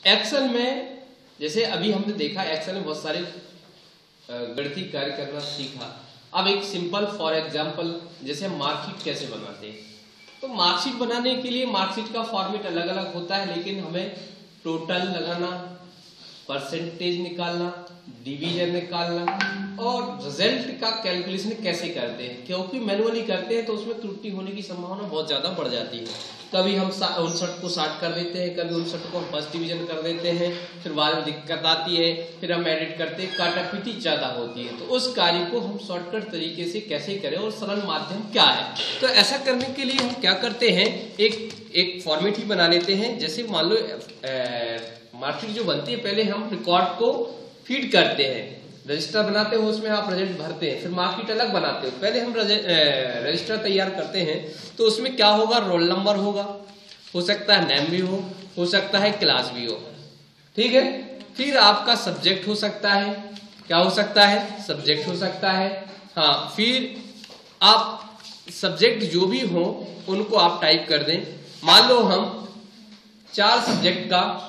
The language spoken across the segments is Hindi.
एक्सेल में जैसे अभी हमने देखा, एक्सेल में बहुत सारे गणितीय कार्य करना सीखा। अब एक सिंपल फॉर एग्जांपल जैसे हम मार्कशीट कैसे बनाते हैं, तो मार्कशीट बनाने के लिए मार्कशीट का फॉर्मेट अलग अलग होता है, लेकिन हमें टोटल लगाना, परसेंटेज निकालना, डिवीजन निकालना और रिजल्ट का कैलकुलेशन कैसे करते हैं, क्योंकि मैनुअली करते हैं तो उसमें त्रुटि होने की संभावना बहुत ज्यादा बढ़ जाती है। कभी हम 59 को 60 कर देते हैं, कभी 59 को हम फर्स्ट डिवीजन कर देते हैं, फिर बाद में दिक्कत आती है, फिर हम एडिट करते हैं, काटापीटी ज्यादा होती है। तो उस कार्य को हम शॉर्टकट तरीके से कैसे करें और सरल माध्यम क्या है, तो ऐसा करने के लिए हम क्या करते हैं, एक फॉर्मेट ही बना लेते हैं। जैसे मान लो मार्कशीट जो बनती है, पहले हम रिकॉर्ड को फीड करते हैं, रजिस्टर बनाते हो, उसमें आप रिजल्ट भरते हैं, फिर मार्कशीट अलग बनाते हो। पहले हम रजिस्टर तैयार करते हैं, तो उसमें क्या होगा, रोल नंबर होगा, हो सकता है नेम भी हो सकता है क्लास भी हो, ठीक है। फिर आपका सब्जेक्ट हो सकता है, क्या हो सकता है, सब्जेक्ट हो सकता है, हाँ। फिर आप सब्जेक्ट जो भी हो उनको आप टाइप कर दें। मान लो हम 4 सब्जेक्ट का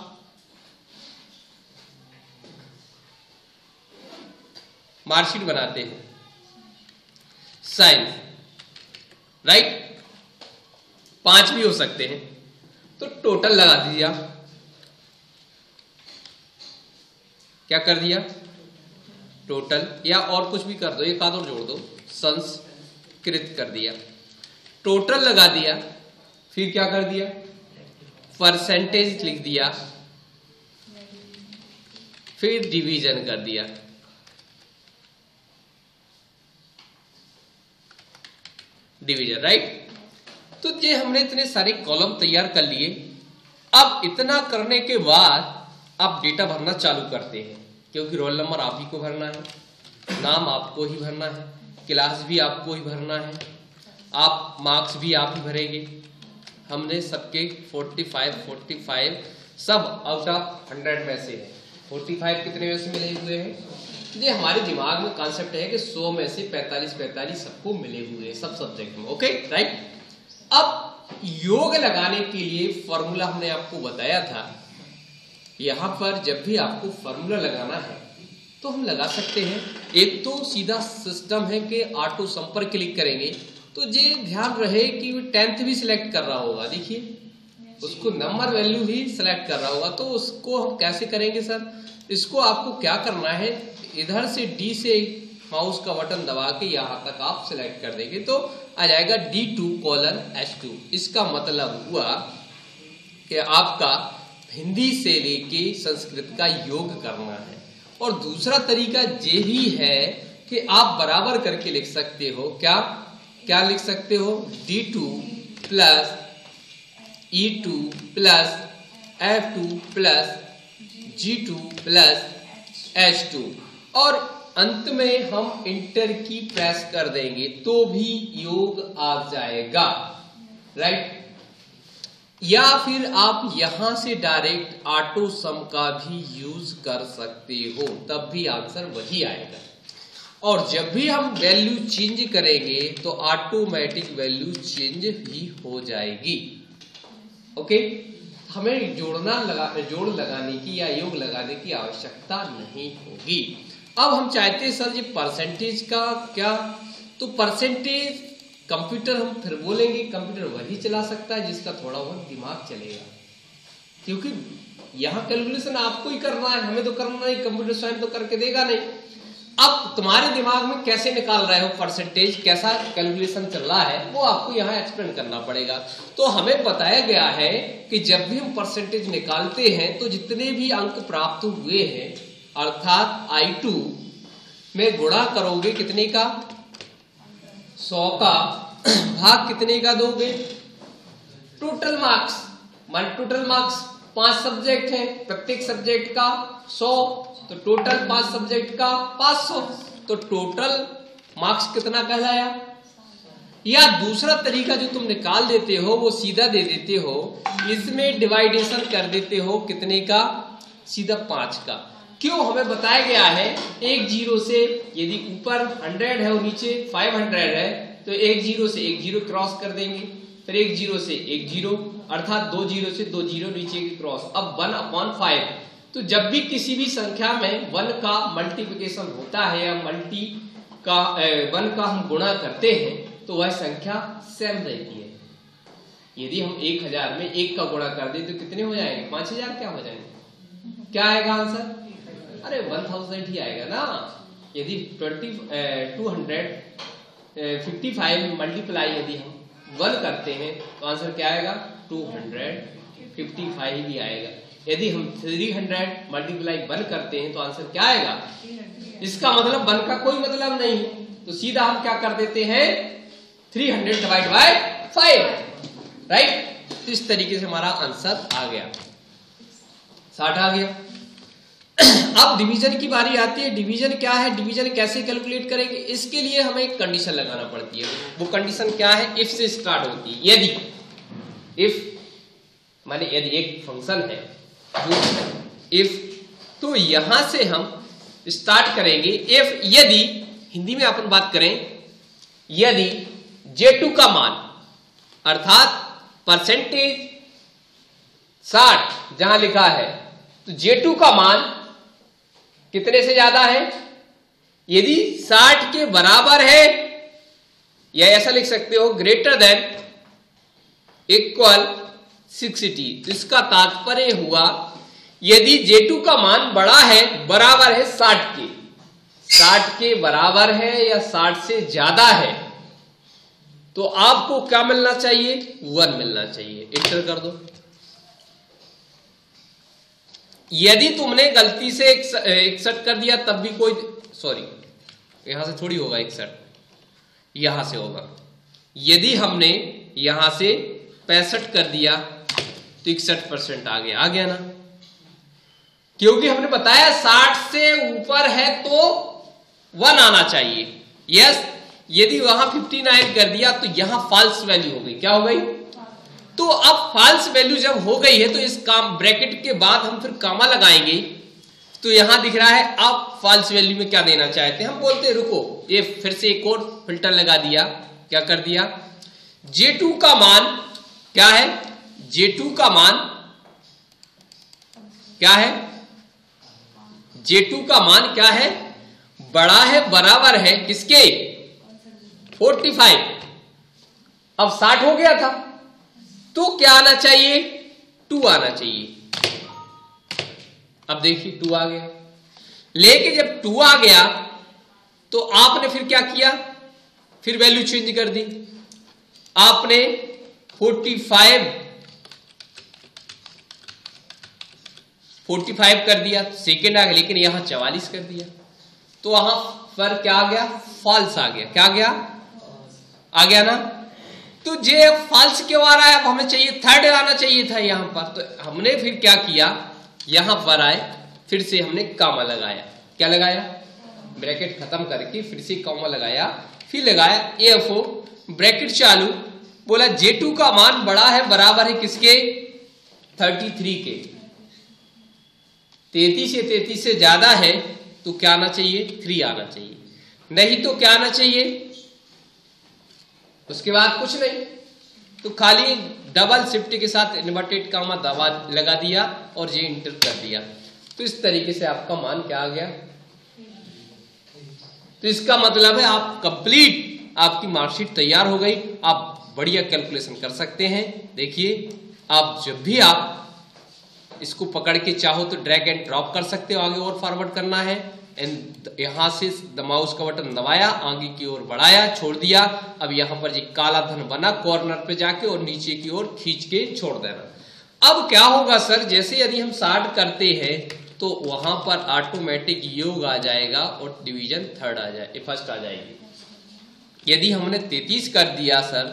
मार्कशीट बनाते हैं, साइंस, राइट, 5 भी हो सकते हैं, तो टोटल लगा दिया, क्या कर दिया, टोटल, या और कुछ भी कर दो, एक आध और जोड़ दो, संस्कृत कर दिया, टोटल लगा दिया। फिर क्या कर दिया, परसेंटेज लिख दिया, फिर डिवीजन कर दिया, डिवीजन, राइट। तो ये हमने इतने सारे कॉलम तैयार कर लिए। अब इतना करने के बाद आप डेटा भरना चालू करते हैं, क्योंकि रोल नंबर आप ही को भरना है, नाम आपको ही भरना है, क्लास भी आपको ही भरना है, आप मार्क्स भी आप ही भरेंगे। हमने सबके 45 सब आउट ऑफ 100 में से है। 45 कितने में से मिले हुए हैं, ये हमारे दिमाग में कॉन्सेप्ट है कि 100 में से 45 सबको मिले हुए हैं, सब सब्जेक्ट में, ओके, राइट। अब योग लगाने के लिए फॉर्मूला हमने आपको बताया था। यहां पर जब भी आपको फॉर्मूला लगाना है तो हम लगा सकते हैं। एक तो सीधा सिस्टम है कि ऑटो सम पर क्लिक करेंगे, तो ये ध्यान रहे कि 10th भी सिलेक्ट कर रहा होगा, देखिए उसको नंबर वैल्यू ही सिलेक्ट कर रहा होगा। तो उसको हम कैसे करेंगे सर, इसको आपको क्या करना है, इधर से डी से माउस का बटन दबा के यहां तक आप सिलेक्ट कर देंगे तो आ जाएगा D2:H2। इसका मतलब हुआ कि आपका हिंदी से लेके संस्कृत का योग करना है। और दूसरा तरीका ये भी है कि आप बराबर करके लिख सकते हो, क्या क्या लिख सकते हो, D2 + E2 + F2 + G2 + H2, और अंत में हम इंटर की प्रेस कर देंगे तो भी योग आ जाएगा, राइट। या फिर आप यहां से डायरेक्ट ऑटो सम का भी यूज कर सकते हो, तब भी आंसर वही आएगा। और जब भी हम वैल्यू चेंज करेंगे तो ऑटोमेटिक वैल्यू चेंज भी हो जाएगी, ओके। हमें जोड़ लगाने की या योग लगाने की आवश्यकता नहीं होगी। अब हम चाहते हैं सर जी परसेंटेज का क्या, तो परसेंटेज कंप्यूटर हम फिर बोलेंगे, कंप्यूटर वही चला सकता है जिसका थोड़ा बहुत दिमाग चलेगा, क्योंकि यहाँ कैलकुलेशन आपको ही करना है, हमें तो करना नहीं, कंप्यूटर स्वयं तो करके देगा नहीं। अब तुम्हारे दिमाग में कैसे निकाल रहे हो परसेंटेज, कैसा कैलकुलेशन चल रहा है, वो आपको यहाँ एक्सप्लेन करना पड़ेगा। तो हमें बताया गया है कि जब भी हम परसेंटेज निकालते हैं तो जितने भी अंक प्राप्त हुए हैं, अर्थात I2 में गुणा करोगे कितने का, 100 का, भाग कितने का दोगे, टोटल मार्क्स। मान टोटल मार्क्स 5 सब्जेक्ट हैं, प्रत्येक सब्जेक्ट का 100, तो टोटल 5 सब्जेक्ट का 500, तो टोटल मार्क्स कितना कहलाया। या दूसरा तरीका जो तुम निकाल देते हो वो सीधा दे देते हो, इसमें डिवाइडेशन कर देते हो कितने का, सीधा 5 का। क्यों, हमें बताया गया है एक जीरो से, यदि ऊपर 100 है और नीचे 500 है तो एक जीरो से एक जीरो क्रॉस कर देंगे, फिर एक जीरो से एक जीरो, अर्थात 2 जीरो से 2 जीरो नीचे की क्रॉस। अब 1/5, तो जब भी किसी भी संख्या में 1 का मल्टीप्लिकेशन होता है या 1 का हम गुणा करते हैं तो वह संख्या सेम रहती है। यदि हम 1000 में 1 का गुणा कर दें तो कितने हो जाएंगे? 5000 क्या हो जाएंगे? क्या आएगा आंसर? अरे 1000 ही आएगा ना। यदि 255 मल्टीप्लाई यदि हम 1 करते हैं तो आंसर क्या आएगा? 255 ही आएगा। यदि हम 300 मल्टीप्लाई 1 करते हैं तो आंसर क्या आएगा? इसका मतलब 1 का कोई मतलब नहीं है, तो सीधा हम क्या कर देते हैं? 300 डिवाइड बाय 5, राइट। तो इस तरीके से हमारा आंसर आ गया, 60 आ गया। अब डिवीजन की बारी आती है। डिवीजन क्या है, डिवीजन कैसे कैलकुलेट करेंगे? इसके लिए हमें एक कंडीशन लगाना पड़ती है। वो कंडीशन क्या है? इफ से स्टार्ट होती है। यदि, इफ माने यदि एक फंक्शन है जो इफ, तो यहां से हम स्टार्ट करेंगे। इफ यदि, हिंदी में अपन बात करें, यदि J2 का मान अर्थात परसेंटेज 60 जहां लिखा है, तो J2 का मान कितने से ज्यादा है? यदि 60 के बराबर है, या ऐसा लिख सकते हो ग्रेटर देन इक्वल 60। तो इसका तात्पर्य हुआ यदि J2 का मान बड़ा है, बराबर है 60 के बराबर है या 60 से ज्यादा है, तो आपको क्या मिलना चाहिए? 1 मिलना चाहिए। एंटर कर दो। यदि तुमने गलती से 61 कर दिया तब भी कोई, सॉरी यहां से थोड़ी होगा 61, यहां से होगा। यदि हमने यहां से 65 कर दिया तो 61% आ गया ना, क्योंकि हमने बताया 60 से ऊपर है तो 1 आना चाहिए। यस, यदि वहां 59 कर दिया तो यहां फॉल्स वैल्यू हो गई। क्या हो गई? तो अब फॉल्स वैल्यू जब हो गई है तो इस काम ब्रैकेट के बाद हम फिर कामा लगाएंगे, तो यहां दिख रहा है आप फॉल्स वैल्यू में क्या देना चाहते हैं। हम बोलते हैं रुको, ये फिर से एक और फिल्टर लगा दिया। क्या कर दिया? J2 का मान क्या है? J2 का मान क्या है? J2 का मान क्या है? बड़ा है, बराबर है किसके? 45। अब 60 हो गया था तो क्या आना चाहिए? 2 आना चाहिए। अब देखिए 2 आ गया, लेकिन जब 2 आ गया तो आपने फिर क्या किया? फिर वैल्यू चेंज कर दी। आपने 45 कर दिया, सेकेंड आ गया, लेकिन यहां 44 कर दिया, तो वहां पर क्या आ गया? फॉल्स आ गया। क्या आ गया? आ गया ना। तो जे फॉल्स क्यों आ रहा है? अब हमें चाहिए थर्ड आना चाहिए था यहां पर, तो हमने फिर क्या किया? यहां पर आए, फिर से हमने कामा लगाया। क्या लगाया? ब्रैकेट खत्म करके फिर से कामा लगाया, फिर लगाया AFO, ब्रैकेट चालू, बोला J2 का मान बड़ा है, बराबर है किसके? 33 के। 33 से ज्यादा है तो क्या आना चाहिए? 3 आना चाहिए, नहीं तो क्या आना चाहिए? उसके बाद कुछ नहीं, तो खाली डबल शिफ्ट के साथ इन्वर्टेड कामा दबा लगा दिया और ये इंटर कर दिया। तो इस तरीके से आपका मान क्या आ गया? तो इसका मतलब है आप कंप्लीट, आपकी मार्कशीट तैयार हो गई। आप बढ़िया कैलकुलेशन कर सकते हैं। देखिए, आप जब भी आप इसको पकड़ के चाहो तो ड्रैग एंड ड्रॉप कर सकते हो, आगे और फॉरवर्ड करना है। एंड यहां से माउस का बटन दबाया, आगे की ओर बढ़ाया, छोड़ दिया। अब यहां पर ये काला धन बना, कॉर्नर पे जाके और नीचे की ओर खींच के छोड़ देना। अब क्या होगा सर, जैसे यदि हम 60 करते हैं तो वहां पर ऑटोमेटिक योग आ जाएगा और डिवीजन थर्ड आ जाए, फर्स्ट आ जाएगी। यदि हमने 33 कर दिया सर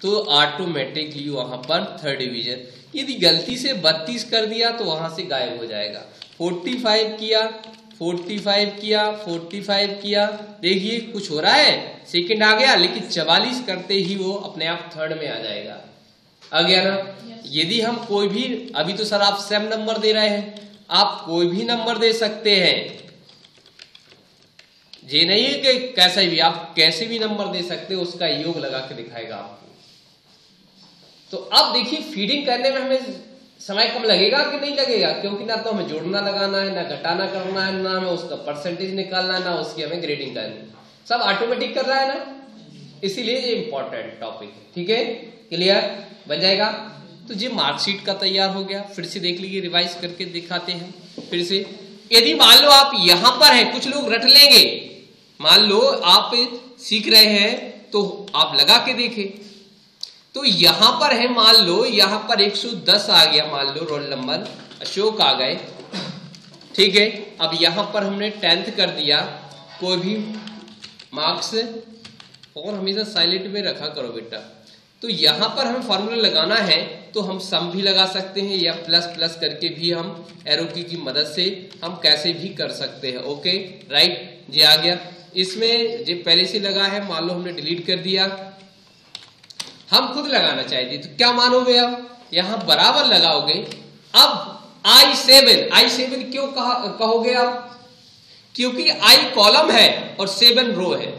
तो ऑटोमेटिकली वहां पर थर्ड डिवीजन। यदि गलती से 32 कर दिया तो वहां से गायब हो जाएगा। 45 किया, 45 किया, देखिए कुछ हो रहा है, सेकंड आ गया, लेकिन 44 करते ही वो अपने आप थर्ड में आ जाएगा। आ गया ना। यदि हम कोई भी, अभी तो सर आप सेम नंबर दे रहे हैं, आप कोई भी नंबर दे सकते हैं, ये नहीं है कि कैसा भी, आप कैसे भी नंबर दे सकते हो, उसका योग लगा के दिखाएगा आपको। तो अब देखिए फीडिंग करने में हमें समय कम लगेगा कि नहीं लगेगा, क्योंकि ना तो हमें जोड़ना लगाना है, ना घटाना करना है, ना हमें उसका परसेंटेज निकालना है, ना उसकी हमें ग्रेडिंग करनी, सब ऑटोमेटिक कर रहा है ना, इसीलिए ये इंपॉर्टेंट टॉपिक है। ठीक है, क्लियर बन जाएगा। तो ये मार्कशीट का तैयार हो गया, फिर से देख लीजिए, रिवाइज करके दिखाते हैं फिर से। यदि मान लो आप यहां पर है, कुछ लोग रट लेंगे, मान लो आप सीख रहे हैं तो आप लगा के देखें। तो यहां पर है, मान लो यहां पर 110 आ गया, मान लो रोल नंबर अशोक आ गए। ठीक है, अब यहां पर हमने 10th कर दिया, कोई भी मार्क्स, और हमेशा साइलेंट में रखा करो बेटा। तो यहां पर हमें फॉर्मूला लगाना है, तो हम सम भी लगा सकते हैं या प्लस प्लस करके भी हम एरो की मदद से हम कैसे भी कर सकते हैं। ओके राइट, ये आ गया। इसमें जो पहले से लगा है, मान लो हमने डिलीट कर दिया, हम खुद लगाना चाहते तो क्या मानोगे आप, यहां बराबर लगाओगे। अब I7 क्यों कहोगे आप, क्योंकि I कॉलम है और 7 रो है।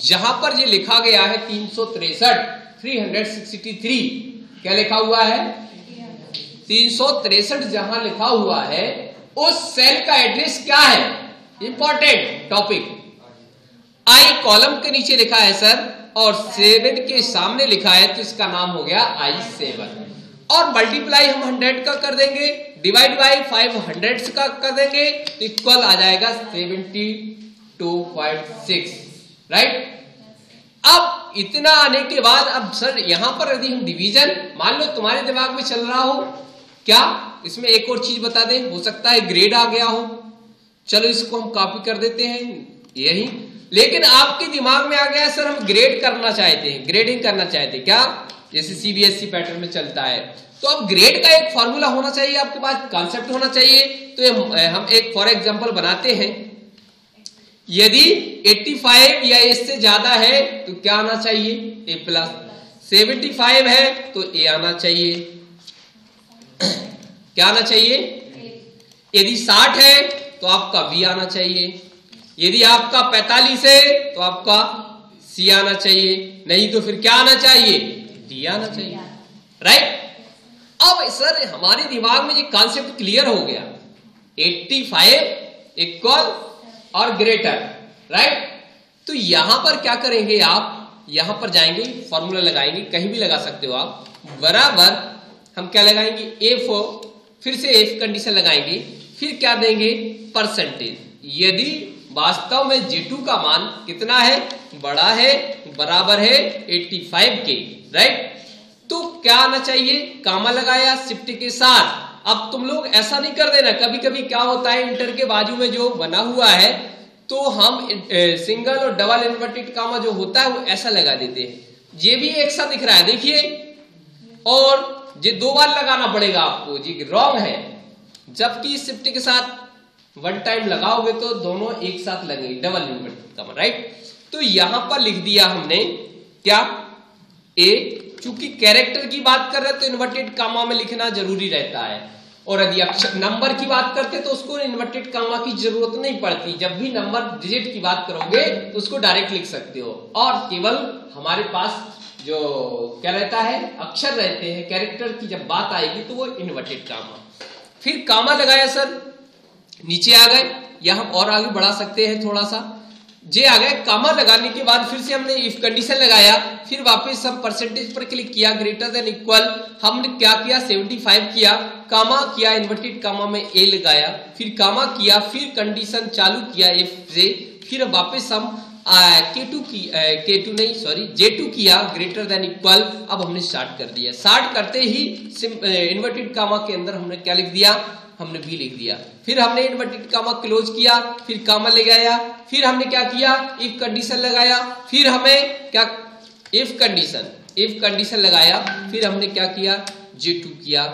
जहां पर ये लिखा गया है 363 क्या लिखा हुआ है, 363 जहां लिखा हुआ है, उस सेल का एड्रेस क्या है, इंपॉर्टेंट टॉपिक। I कॉलम के नीचे लिखा है सर, और 7 के सामने लिखा है, तो इसका नाम हो गया I7। और मल्टीप्लाई हम 100 का कर देंगे, डिवाइड बाई 500 का कर देंगे, इक्वल आ जाएगा 72.6 राइट। अब इतना आने के बाद, अब सर यहां पर यदि हम डिवीजन, मान लो तुम्हारे दिमाग में चल रहा हो क्या, इसमें एक और चीज बता दें, हो सकता है ग्रेड आ गया हो, चलो इसको हम कॉपी कर देते हैं यही, लेकिन आपके दिमाग में आ गया सर हम ग्रेड करना चाहते हैं, ग्रेडिंग करना चाहते हैं क्या, जैसे सीबीएसई पैटर्न में चलता है। तो अब ग्रेड का एक फॉर्मूला होना चाहिए, आपके पास कॉन्सेप्ट होना चाहिए। तो हम एक फॉर एग्जांपल बनाते हैं, यदि 85 या इससे ज्यादा है तो क्या आना चाहिए, ए प्लस। 75 है तो ए आना चाहिए, क्या आना चाहिए, यदि 60 है तो आपका बी आना चाहिए, यदि आपका 45 है तो आपका सी आना चाहिए, नहीं तो फिर क्या आना चाहिए, डी आना चाहिए राइट। अब सर हमारे दिमाग में ये कॉन्सेप्ट क्लियर हो गया, 85 इक्वल और ग्रेटर राइट। तो यहां पर क्या करेंगे आप, यहां पर जाएंगे, फॉर्मूला लगाएंगे, कहीं भी लगा सकते हो आप, बराबर हम क्या लगाएंगे, एफ, फिर से एफ कंडीशन लगाएंगे, फिर क्या देंगे, परसेंटेज। यदि वास्तव में J2 का मान कितना है, बड़ा है, बराबर है 85 के राइट, तो क्या आना चाहिए, कामा लगाया शिफ्ट के साथ। अब तुम लोग ऐसा नहीं कर देना, कभी कभी क्या होता है, इंटर के बाजू में जो बना हुआ है तो हम सिंगल और डबल इन्वर्टेड कामा जो होता है वो ऐसा लगा देते हैं। ये भी एक साथ दिख रहा है देखिए, और ये 2 बार लगाना पड़ेगा आपको, ये रॉन्ग है, जबकि शिफ्ट के साथ 1 टाइम लगाओगे तो दोनों एक साथ लगेंगे, डबल इन्वर्टेड कामा राइट। तो यहां पर लिख दिया हमने क्या, ए, चूंकि कैरेक्टर की बात कर रहे हैं तो इन्वर्टेड कामा में लिखना जरूरी रहता है, और यदि अक्षर नंबर की बात करते तो उसको इन्वर्टेड कामा की जरूरत नहीं पड़ती, जब भी नंबर डिजिट की बात करोगे तो उसको डायरेक्ट लिख सकते हो, और केवल हमारे पास जो क्या रहता है, अक्षर रहते हैं, कैरेक्टर की जब बात आएगी तो वो इन्वर्टेड कामा। फिर कामा लगाया सर, नीचे आ गए, यहां और आगे बढ़ा सकते हैं थोड़ा सा, जे आ गए, कामा लगाने के बाद फिर से हमने इफ कंडीशन लगाया, फिर वापस हम परसेंटेज पर क्लिक किया, ग्रेटर देन इक्वल, हमने क्या किया, 75 किया, कामा किया, इन्वर्टेड कामा में ए लगाया, फिर कामा किया, फिर कंडीशन चालू किया एफ से, फिर वापस हम J2 किया, ग्रेटर देन इक्वल, अब हमने स्टार्ट कर दिया। स्टार्ट करते ही इन्वर्टेड कामा के अंदर हमने क्या लिख दिया, हमने बी लिख दिया, फिर हमने इन्वर्टेड कामा क्लोज किया, फिर कामा लगाया, फिर हमने क्या किया, इफ कंडीशन लगाया, फिर हमें क्या, इफ कंडीशन लगाया, फिर हमने क्या किया, J2 किया,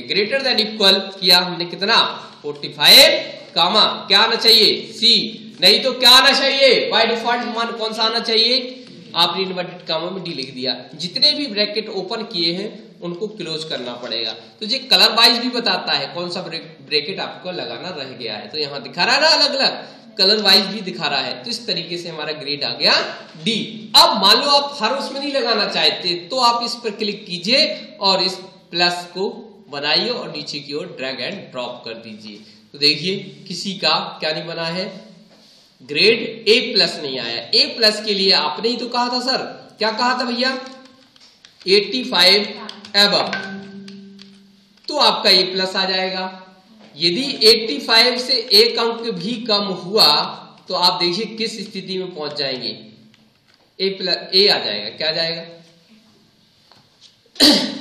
ग्रेटर देन इक्वल किया, हमने कितना, 45 कामा क्या आना चाहिए, सी, नहीं तो क्या आना चाहिए, बाय डिफॉल्ट मान कौन सा आना चाहिए, आपने इन्वर्टेड कामा में डी लिख दिया। जितने भी ब्रैकेट ओपन किए हैं उनको क्लोज करना पड़ेगा। तो ये कलर वाइज भी बताता है कौन सा ब्रैकेट आपको लगाना रह गया है, तो यहां दिखा रहा है ना अलग अलग, कलर वाइज भी दिखा रहा है। तो इस तरीके से हमारा ग्रेड आ गया डी। अब मान लो आप हर उसमें नहीं लगाना चाहते तो आप इस पर क्लिक कीजिए और इस प्लस को बनाइए और नीचे की ओर ड्रैग एंड ड्रॉप कर दीजिए। तो देखिए किसी का क्या नहीं बना है, ग्रेड ए प्लस नहीं आया। ए प्लस के लिए आपने ही तो कहा था सर, क्या कहा था भैया, 85 एबव, तो आपका ए प्लस आ जाएगा। यदि 85 से एक अंक भी कम हुआ तो आप देखिए किस स्थिति में पहुंच जाएंगे, ए आ जाएगा। क्या आ जाएगा,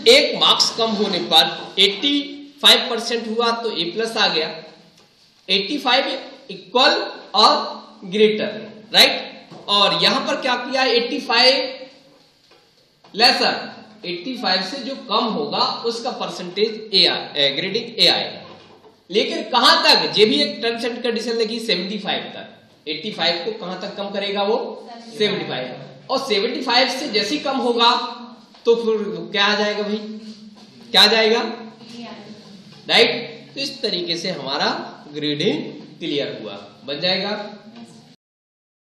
एक मार्क्स कम होने पर 85% हुआ तो ए प्लस आ गया, 85 इक्वल और ग्रेटर, राइट। और यहां पर क्या किया, 85 लेसर, 85 से जो कम होगा उसका परसेंटेज ए ग्रेडिंग ए आएगा। लेकिन कहां तक, ये भी एक टर्म्स एंड कंडीशन लगी 75 तक। 85 को कहां तक कम करेगा वो, 75, और 75 से जैसे कम होगा तो फिर क्या आ जाएगा भाई, क्या आ जाएगा, राइट। तो इस तरीके से हमारा ग्रेडिंग क्लियर हुआ, बन जाएगा।